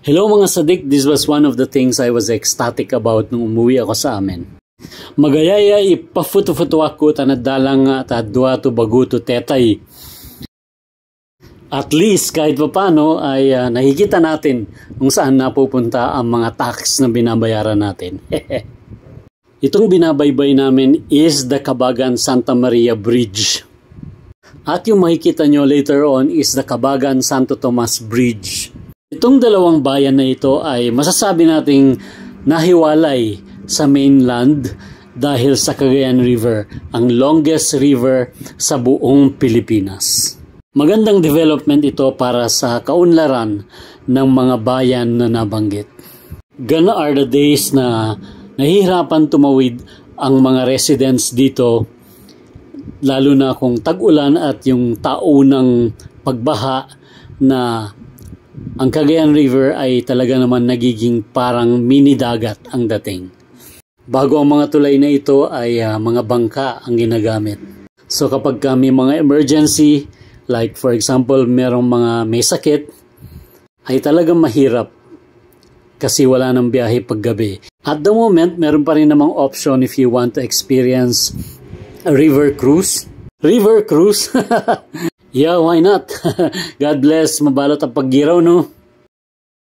Hello mga sadik, this was one of the things I was ecstatic about nung umuwi ako sa amin. Magayaya ipafuto-futo ako tanadalang tadwa to baguto tetay. At least kahit pa paano ay nakikita natin kung saan napupunta ang mga tax na binabayaran natin. Itong binabaybay namin is the Cabagan Santa Maria Bridge. At yung makikita nyo later on is the Cabagan Santo Tomas Bridge. Itong dalawang bayan na ito ay masasabi nating nahiwalay sa mainland dahil sa Cagayan River, ang longest river sa buong Pilipinas. Magandang development ito para sa kaunlaran ng mga bayan na nabanggit. Gonna are the days na nahihirapan tumawid ang mga residents dito, lalo na kung tag-ulan at yung taunang pagbaha na ang Cagayan River ay talaga naman nagiging parang mini dagat ang dating. Bago ang mga tulay na ito ay mga bangka ang ginagamit. So kapag may mga emergency, like for example merong mga may sakit, ay talagang mahirap kasi wala ng biyahe paggabi. At the moment, meron pa rin namang option if you want to experience a river cruise. River cruise? Yeah, why not? God bless, mabalot ang paggiraw, no?